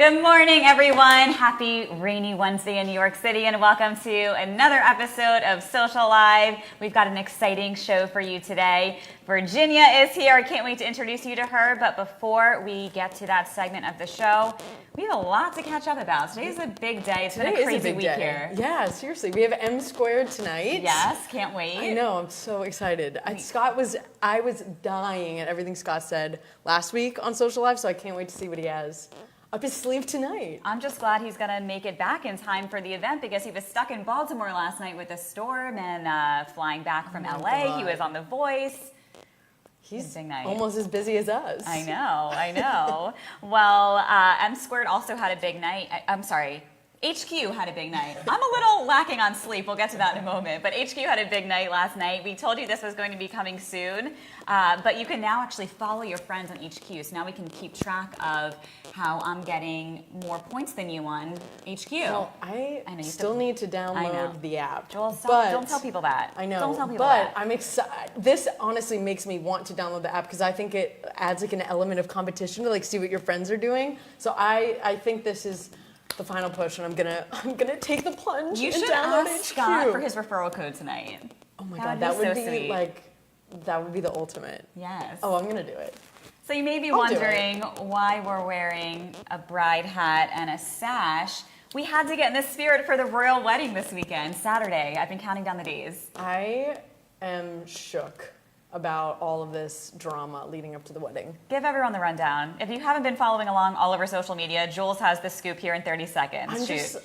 Good morning, everyone. Happy rainy Wednesday in New York City, and welcome to another episode of Social Live. We've got an exciting show for you today. Virginia is here. I can't wait to introduce you to her, but before we get to that segment of the show, we have a lot to catch up about. Today's a big day. It's been a crazy week here. Yeah, seriously. We have M Squared tonight. Yes, can't wait. I know, I'm so excited. I was dying at everything Scott said last week on Social Live, so I can't wait to see what he has up his sleeve tonight. I'm just glad he's going to make it back in time for the event because he was stuck in Baltimore last night with a storm and flying back from LA. God. He was on The Voice. He's almost as busy as us. I know. Well, M Squared also had a big night. I'm sorry. HQ had a big night. I'm a little lacking on sleep. We'll get to that in a moment. But HQ had a big night last night. We told you this was going to be coming soon. But you can now actually follow your friends on HQ. So now we can keep track of how I'm getting more points than you on HQ. Well, I know you still need to download the app. Joel, don't tell people that. I know. Don't tell people that. I'm excited. This honestly makes me want to download the app because I think it adds like an element of competition to like see what your friends are doing. So I think this is the final push, and I'm gonna take the plunge. You should ask Scott for his referral code tonight. Oh my God, that would be like, that would be the ultimate. Yes. Oh, I'm gonna do it. So you may be wondering why we're wearing a bride hat and a sash. We had to get in the spirit for the royal wedding this weekend, Saturday. I've been counting down the days. I am shook about all of this drama leading up to the wedding. Give everyone the rundown. If you haven't been following along all over social media, Jules has the scoop here in 30 seconds.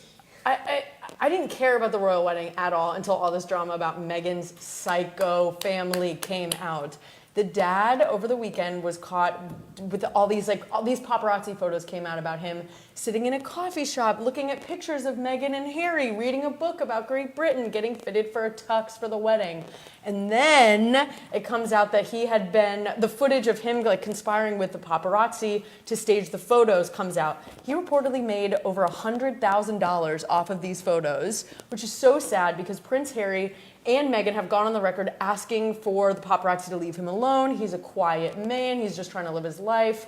I didn't care about the royal wedding at all until all this drama about Meghan's psycho family came out. The dad over the weekend was caught with all these paparazzi photos came out about him sitting in a coffee shop, looking at pictures of Meghan and Harry, reading a book about Great Britain, getting fitted for a tux for the wedding. And then it comes out that the footage of him like conspiring with the paparazzi to stage the photos comes out. He reportedly made over $100,000 off of these photos, which is so sad because Prince Harry and Meghan have gone on the record asking for the paparazzi to leave him alone. He's a quiet man. He's just trying to live his life,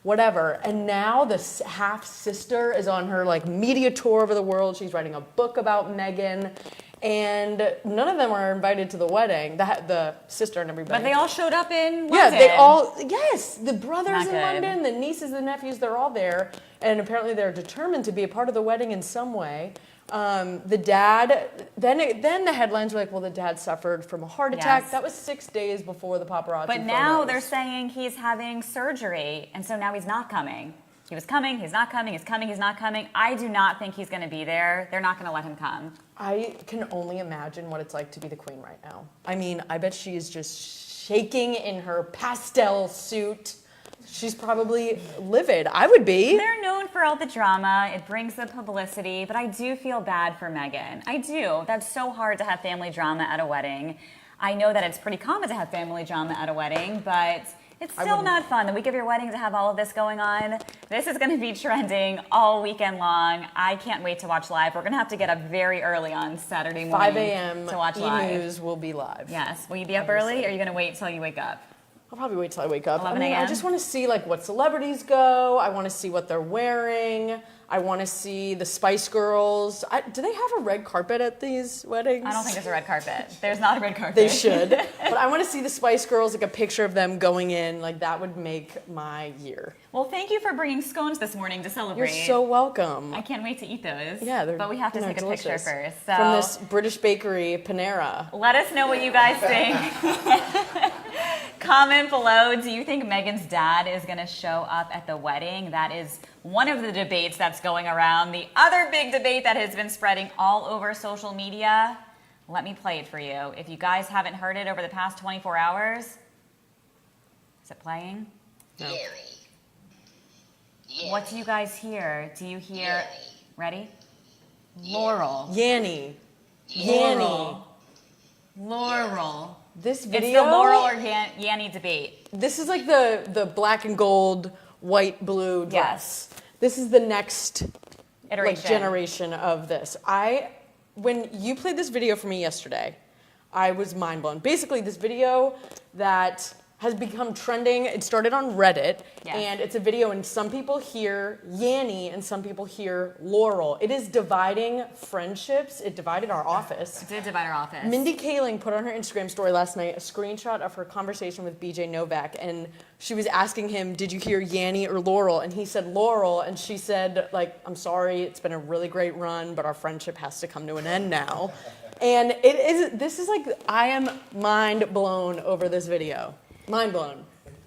whatever. And now the half-sister is on her like media tour over the world. She's writing a book about Meghan. And none of them are invited to the wedding, the sister and everybody. But they all showed up in London. Yeah, the brothers in London, the nieces, the nephews, they're all there. And apparently they're determined to be a part of the wedding in some way. The dad, then the headlines were like, well, the dad suffered from a heart attack. Yes. That was 6 days before the paparazzi But now they're saying he's having surgery, and so now he's not coming. He was coming, he's not coming, he's coming, he's not coming. I do not think he's going to be there. They're not going to let him come. I can only imagine what it's like to be the queen right now. I mean, I bet she is just shaking in her pastel suit. She's probably livid. I would be. They're known for all the drama. It brings the publicity, but I do feel bad for Meghan. I do. That's so hard to have family drama at a wedding. I know that it's pretty common to have family drama at a wedding, but it's still not fun. The week of your wedding to have all of this going on. This is going to be trending all weekend long. I can't wait to watch live. We're going to have to get up very early on Saturday morning 5 a.m. to watch live. E-News will be live. Yes. Will you be up early, or are you going to wait till you wake up? I'll probably wait till I wake up. 11 a.m.? I just want to see like what celebrities go. I want to see what they're wearing. I want to see the Spice Girls. Do they have a red carpet at these weddings? I don't think there's a red carpet. There's not a red carpet. They should. But I want to see the Spice Girls, like a picture of them going in. Like that would make my year. Well, thank you for bringing scones this morning to celebrate. You're so welcome. I can't wait to eat those. Yeah, but we have to take a picture first. So from this British bakery, Panera. Let us know what you guys think. Comment below, do you think Meghan's dad is going to show up at the wedding? That is one of the debates that's going around. The other big debate that has been spreading all over social media, let me play it for you. If you guys haven't heard it over the past 24 hours, is it playing? No. Yanny. What do you guys hear? Do you hear, Yanny. Ready? Yanny. Laurel. Yanny. Laurel. This video. It's the Laurel or Yanny debate. This is like the black and gold, white, blue dress. Yes. This is the next iteration, generation of this. When you played this video for me yesterday, I was mind blown. Basically, this video that has become trending. It started on Reddit, Yes. and it's a video, and some people hear Yanny and some people hear Laurel. It is dividing friendships. It divided our office. It did divide our office. Mindy Kaling put on her Instagram story last night a screenshot of her conversation with BJ Novak, and she was asking him, did you hear Yanny or Laurel? And he said Laurel, and she said, like, I'm sorry, it's been a really great run, but our friendship has to come to an end now. And this is like, I am mind blown over this video. Mind blown.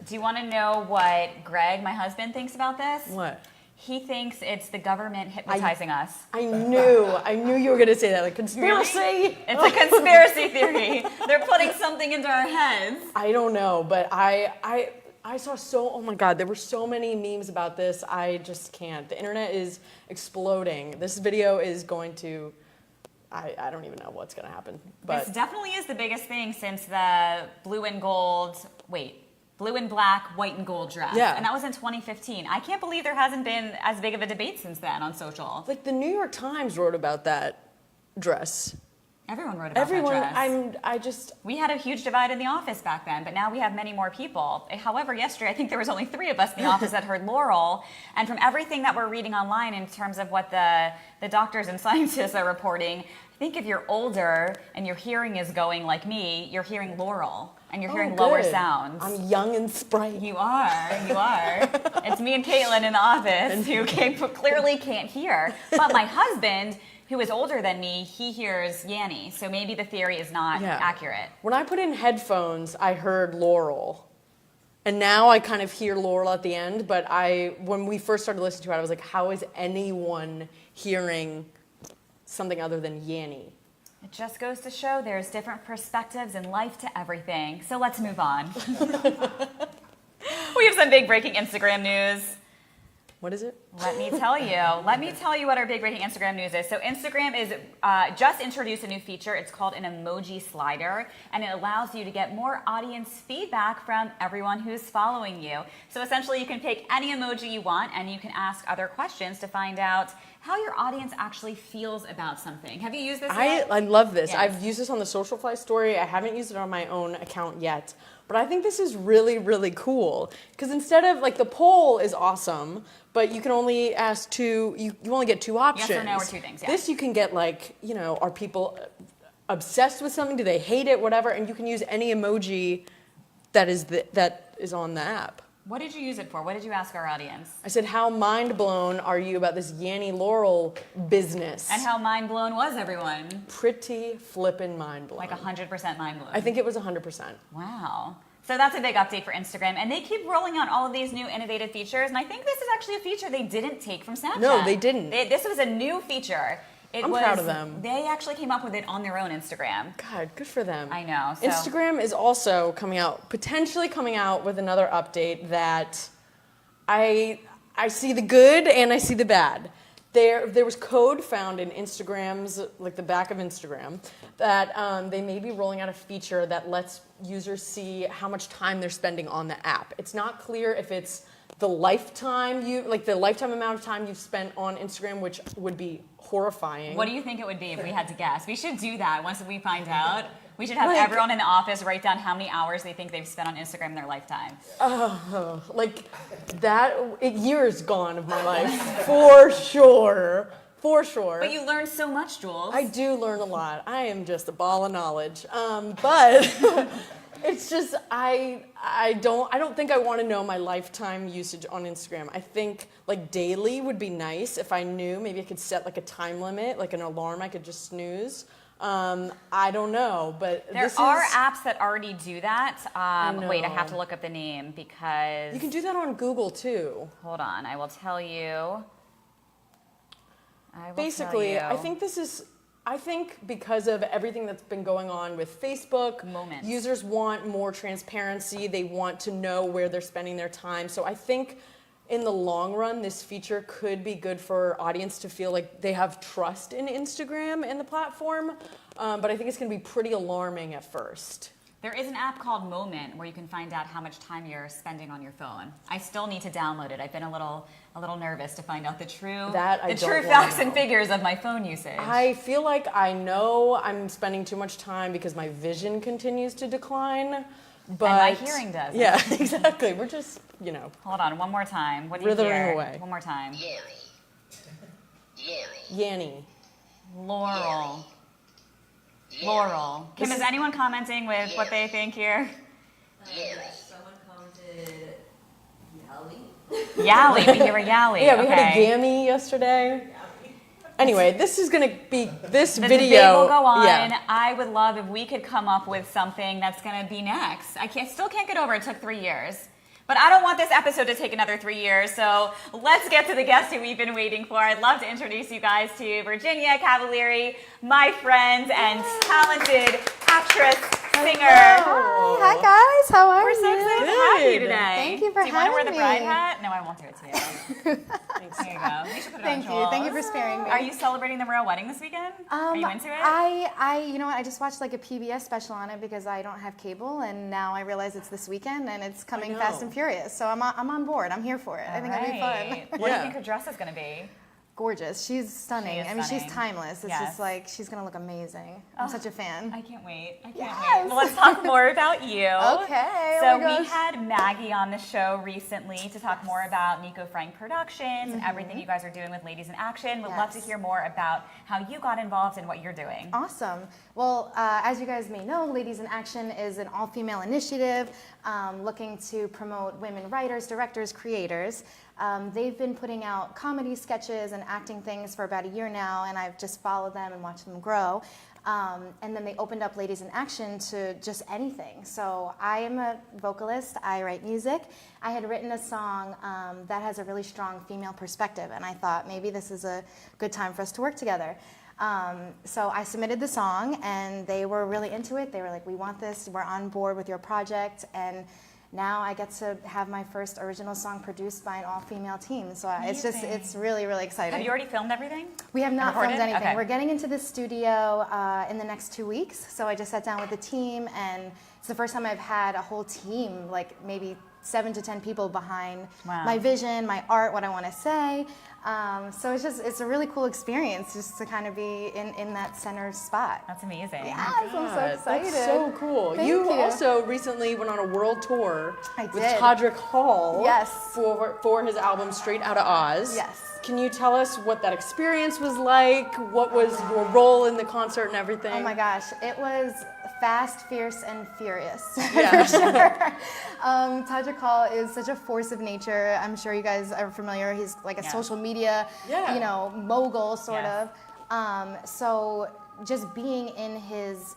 Do you want to know what Greg, my husband, thinks about this? What? He thinks it's the government hypnotizing us. I knew you were going to say that. Like, conspiracy? Really? It's a conspiracy theory. They're putting something into our heads. I don't know, but I saw oh my God, there were so many memes about this. I just can't. The internet is exploding. This video is going to, I don't even know what's going to happen. But This definitely is the biggest thing since the blue and black, white and gold dress. Yeah. And that was in 2015. I can't believe there hasn't been as big of a debate since then on social. like the New York Times wrote about that dress. Everyone wrote about that dress. We had a huge divide in the office back then, but now we have many more people. However, yesterday, I think there was only 3 of us in the office that heard Laurel. And from everything that we're reading online in terms of what the doctors and scientists are reporting, I think if you're older and your hearing is going like me, you're hearing Laurel and you're hearing lower good. sounds. I'm young and sprightly. You are. It's me and Caitlin in the office who clearly can't hear. But my husband, who is older than me, he hears Yanny. So maybe the theory is not accurate. When I put in headphones, I heard Laurel. And now I kind of hear Laurel at the end, but when we first started listening to it, I was like, how is anyone hearing something other than Yanny? It just goes to show there's different perspectives in life to everything. So let's move on. We have some big breaking Instagram news. What is it? Let me tell you what our big breaking Instagram news is. So Instagram is just introduced a new feature. It's called an emoji slider, and it allows you to get more audience feedback from everyone who's following you. So essentially, you can pick any emoji you want, and you can ask other questions to find out how your audience actually feels about something. Have you used this yet? I love this. Yes. I've used this on the SocialFly story. I haven't used it on my own account yet. But I think this is really, really cool. Because instead of, like, the poll is awesome, but you can only ask you only get 2 options. Yes or no or 2 things, yeah. This you can get, like, are people obsessed with something? Do they hate it? Whatever. And you can use any emoji that is on the app. What did you use it for? What did you ask our audience? I said, how mind blown are you about this Yanny Laurel business? And how mind blown was everyone? Pretty flippin' mind blown. Like 100% mind blown. I think it was 100%. Wow. So that's a big update for Instagram. And they keep rolling out all of these new innovative features. And I think this is actually a feature they didn't take from Snapchat. No, they didn't. This was a new feature. I'm proud of them. They actually came up with it on their own Instagram. God, good for them. I know. So. Instagram is also potentially coming out with another update that I see the good and I see the bad. There was code found in Instagram's, like the back of Instagram, that they may be rolling out a feature that lets users see how much time they're spending on the app. It's not clear if it's the lifetime amount of time you've spent on Instagram, which would be horrifying. What do you think it would be if we had to guess? We should do that once we find out. We should have everyone in the office write down how many hours they think they've spent on Instagram in their lifetime. Years gone of my life, for sure. For sure. But you learn so much, Jules. I do learn a lot. I am just a ball of knowledge. But it's just I don't think I want to know my lifetime usage on Instagram. I think like daily would be nice if I knew. Maybe I could set like a time limit, like an alarm I could just snooze. I don't know, but there are apps that already do that. Wait, I have to look up the name because you can do that on Google too. Hold on, I will tell you. Basically, I think because of everything that's been going on with Facebook, users want more transparency. They want to know where they're spending their time. So I think in the long run, this feature could be good for audience to feel like they have trust in Instagram and the platform. But I think it's going to be pretty alarming at first. There is an app called Moment where you can find out how much time you're spending on your phone. I still need to download it. I've been a little nervous to find out the true facts and figures of my phone usage. I feel like I know I'm spending too much time because my vision continues to decline. But my hearing doesn't. Yeah, exactly. We're just, Hold on, one more time. What do you withering hear? away. One more time. Yanny. Laurel. Laurel. Kim, is anyone commenting with what they think here? Someone commented Yally. Yally. We hear a yally. Yeah, we had a okay. gammy yesterday. Anyway, this is going to be this The video. debate will go on. Yeah. I would love if we could come up with something that's going to be next. Still can't get over it took 3 years. But I don't want this episode to take another 3 years, so let's get to the guest who we've been waiting for. I'd love to introduce you guys to Virginia Cavalieri, my friend and talented actress, singer. Hi guys, how are We're you? so excited to have you today. Thank you for Do you want to wear the having bride me. hat? No, I won't do it to you. There you go. You should put it Thank on you. Thank you Jules. for sparing me. Are you celebrating the royal wedding this weekend? Are you into it? You know what? I just watched like a PBS special on it because I don't have cable, and now I realize it's this weekend and it's coming fast and furious. So I'm on board. I'm here for it. I think it'll be fun. What do you think her dress is going to be? Gorgeous. She's stunning. She is I mean, stunning. she's timeless. It's Yes. just like she's gonna look amazing. I'm such a fan. I can't wait. I can't Yes. wait. Well, let's talk more about you. Okay. So Oh my we gosh. had Maggie on the show recently to talk more about Nico Frank Productions and everything you guys are doing with Ladies in Action. Would love to Yes. hear more about how you got involved and what you're doing. Awesome. Well, as you guys may know, Ladies in Action is an all-female initiative looking to promote women writers, directors, creators. They've been putting out comedy sketches and acting things for about a year now, and I've just followed them and watched them grow. And then they opened up Ladies in Action to just anything. So I am a vocalist. I write music. I had written a song that has a really strong female perspective, and I thought maybe this is a good time for us to work together. So I submitted the song, and they were really into it. They were like, we want this. We're on board with your project. And now I get to have my first original song produced by an all-female team. So it's really, really exciting. Have you already filmed everything? We have not Recorded? filmed anything. Okay. We're getting into the studio in the next 2 weeks. So I just sat down with the team, and it's the first time I've had a whole team, like maybe 7 to 10 people behind my vision, my art, what I want to say. So it's a really cool experience just to kind of be in that center spot. That's amazing. Yes, I'm so excited. That's so cool. Thank You you. also recently went on a world tour with did. Todrick Hall. Yes. For his album Straight Outta Oz. Yes. Can you tell us what that experience was like? What was your role in the concert and everything? Oh my gosh, it was fast, fierce, and furious. Yeah. For sure. Todrick Hall is such a force of nature. I'm sure you guys are familiar. He's like a social media, mogul sort of. So just being in his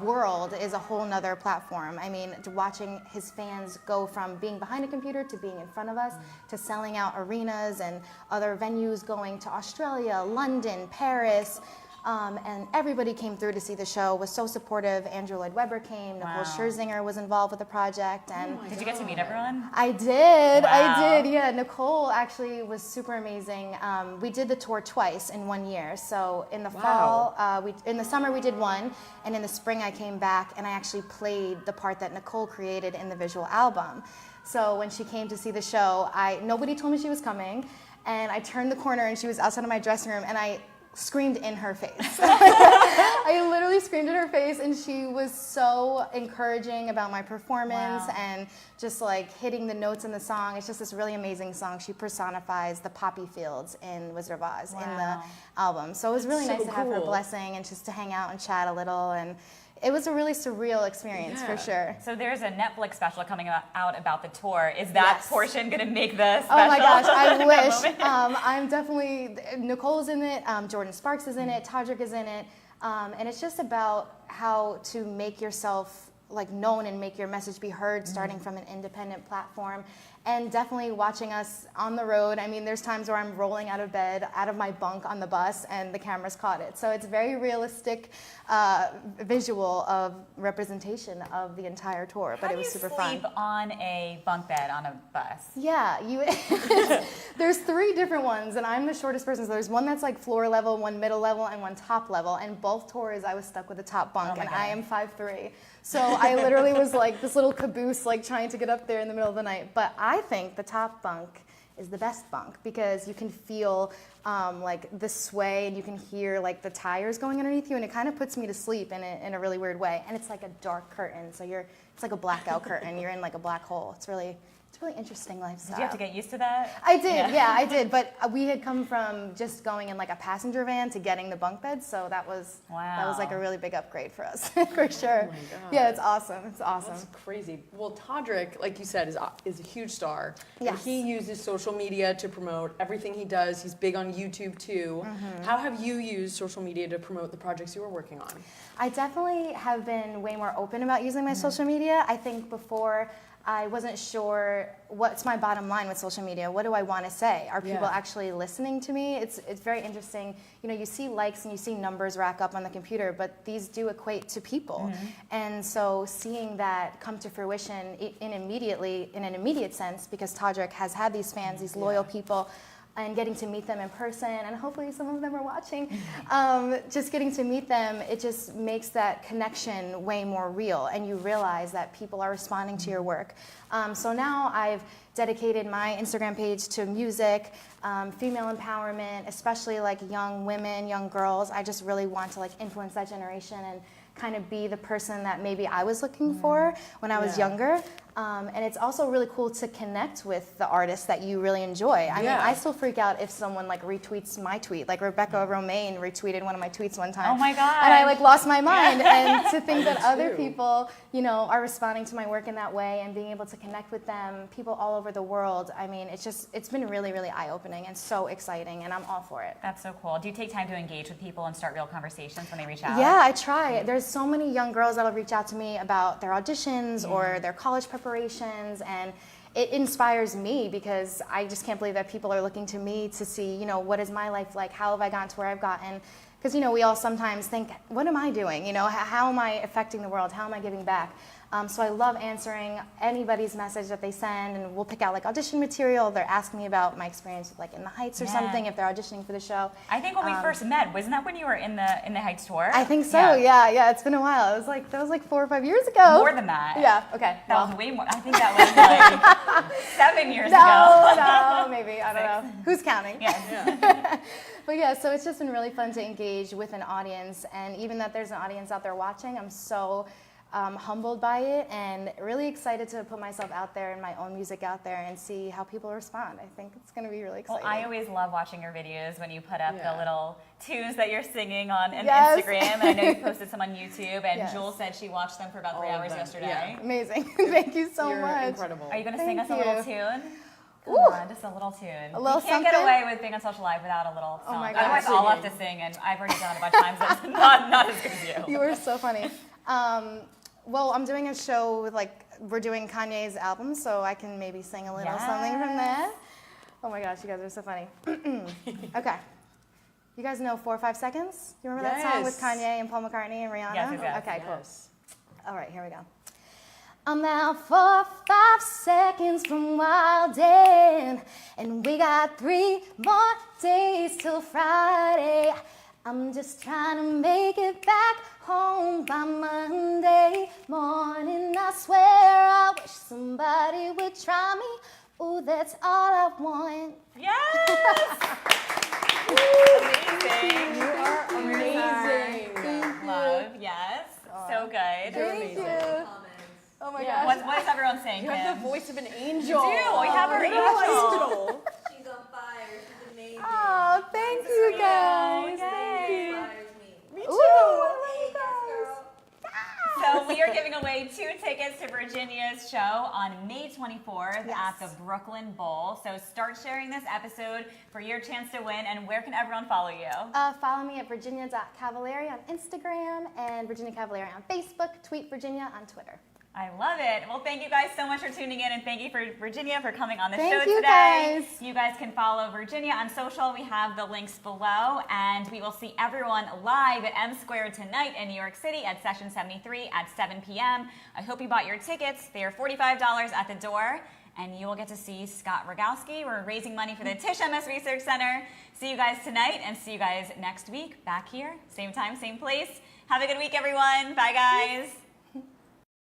world is a whole nother platform. I mean, watching his fans go from being behind a computer to being in front of us to selling out arenas and other venues, going to Australia, London, Paris. And everybody came through to see the show, was so supportive. Andrew Lloyd Webber came, Nicole Scherzinger was involved with the project. And Did you get to meet everyone? I did, Wow. yeah. Nicole actually was super amazing. We did the tour twice in 1 year. So in the fall, in the summer we did one, and in the spring I came back and I actually played the part that Nicole created in the visual album. So when she came to see the show, nobody told me she was coming, and I turned the corner and she was outside of my dressing room, and I screamed in her face. I literally screamed in her face, and she was so encouraging about my performance and just like hitting the notes in the song. It's just this really amazing song. She personifies the poppy fields in Wizard of Oz in the album. So it was really nice to have her blessing and just to hang out and chat a little, and it was a really surreal experience for sure. So there's a Netflix special coming out about the tour. Is that portion going to make the special? Oh my gosh, I in that wish. moment? I'm definitely, Nicole's in it, Jordan Sparks is in it, Todrick is in it, and it's just about how to make yourself like known and make your message be heard, starting from an independent platform. And definitely watching us on the road. I mean, there's times where I'm rolling out of bed, out of my bunk on the bus, and the camera's caught it. So it's very realistic visual of representation of the entire tour, but it was super fun. How do you sleep on a bunk bed on a bus? Yeah, there's 3 different ones, and I'm the shortest person. So there's one that's like floor level, one middle level, and one top level. And both tours, I was stuck with the top bunk, and I am 5'3". So I literally was like this little caboose, like trying to get up there in the middle of the night. But I think the top bunk is the best bunk because you can feel like the sway and you can hear like the tires going underneath you, and it kind of puts me to sleep in a really weird way. And it's like a dark curtain, so it's like a blackout curtain. You're in like a black hole. It's really interesting lifestyle. Did you have to get used to that? I did, yeah, I did. But we had come from just going in like a passenger van to getting the bunk beds, so that was like a really big upgrade for us, for sure. Oh my God. Yeah, it's awesome. It's awesome. That's crazy. Well, Todrick, like you said, is a huge star. Yes. And he uses social media to promote everything he does. He's big on YouTube too. How have you used social media to promote the projects you are working on? I definitely have been way more open about using my social media. I think before I wasn't sure what's my bottom line with social media. What do I want to say? Are people actually listening to me? It's very interesting. You know, you see likes and you see numbers rack up on the computer, but these do equate to people. And so seeing that come to fruition in an immediate sense, because Todrick has had these fans, these loyal people, and getting to meet them in person, and hopefully some of them are watching, just getting to meet them, it just makes that connection way more real, and you realize that people are responding to your work. So now I've dedicated my Instagram page to music, female empowerment, especially like young women, young girls. I just really want to like influence that generation and kind of be the person that maybe I was looking for when I was younger. And it's also really cool to connect with the artists that you really enjoy. I mean, I still freak out if someone like retweets my tweet. Like Rebecca Romaine retweeted one of my tweets one time. Oh my God. And I like lost my mind. And to think that other people, you know, are responding to my work in that way and being able to connect with them, people all over the world. I mean, it's been really, really eye-opening and so exciting, and I'm all for it. That's so cool. Do you take time to engage with people and start real conversations when they reach out? Yeah, I try. There's so many young girls that'll reach out to me about their auditions or their college preparations, and it inspires me because I just can't believe that people are looking to me to see, you know, what is my life like? How have I gotten to where I've gotten? Because, you know, we all sometimes think, what am I doing? You know, how am I affecting the world? How am I giving back? So I love answering anybody's message that they send, and we'll pick out like audition material. They're asking me about my experience like in the Heights or something if they're auditioning for the show. I think when we first met, wasn't that when you were in the Heights tour? I think so. Yeah. It's been a while. That was like 4 or 5 years ago. More than that. Yeah. Okay. That was way more. I think that was like 7 years ago. No, maybe. I don't know. Who's counting? Yeah. But yeah, so it's just been really fun to engage with an audience, and even that there's an audience out there watching, I'm so humbled by it and really excited to put myself out there and my own music out there and see how people respond. I think it's going to be really exciting. Well, I always love watching your videos when you put up the little tunes that you're singing on Yes. Instagram. And I know you posted some on YouTube, and Yes. Jules said she watched them for about 3 All of hours them, yesterday. yeah. Amazing. Thank you so You're much. incredible. Are you going to sing us Thank a little you. tune? Come Ooh. on, just a little tune. A little you can't get something? away with being on Social Live without a little song. Oh my gosh. Otherwise, I'll have to sing, and I've already done it a bunch of times. That's not as good as you. You were so funny. Well, I'm doing a show with we're doing Kanye's album, so I can maybe sing a little something from that. Oh my gosh, you guys are so funny. Okay. You guys know 4 or 5 Seconds? You remember that song with Yes. Kanye and Paul McCartney and Rihanna? Yes. Okay, cool. Yes. All right, here we go. I'm now 4 or 5 seconds from wildin', and we got 3 more days till Friday. I'm just trying to make it back home by Monday morning. I swear I wish somebody would try me. Ooh, that's all I want. Yes! Amazing. You are amazing. Love, yes. So good. Thank you. Comments. Oh my Yeah. gosh. What is everyone saying, You Kim? have the voice of an angel. We do. We have our Little angel. She's on fire. She's amazing. Oh, thank you guys. Yay. Inspires me. Me too. too. Hey, yes, girl. So we are giving away 2 tickets to Virginia's show on May 24th at the Brooklyn Bowl. So start sharing this episode for your chance to win. And where can everyone follow you? Follow me at virginia.cavallari on Instagram and Virginia Cavallari on Facebook. Tweet Virginia on Twitter. I love it. Well, thank you guys so much for tuning in, and thank you for Virginia for coming on the Thank show you, today. guys. You guys can follow Virginia on social. We have the links below, and we will see everyone live at M Square tonight in New York City at Session 73 at 7 p.m. I hope you bought your tickets. They are $45 at the door, and you will get to see Scott Rogowski. We're raising money for the Tisch MS Research Center. See you guys tonight, and see you guys next week back here, same time, same place. Have a good week, everyone. Bye, guys.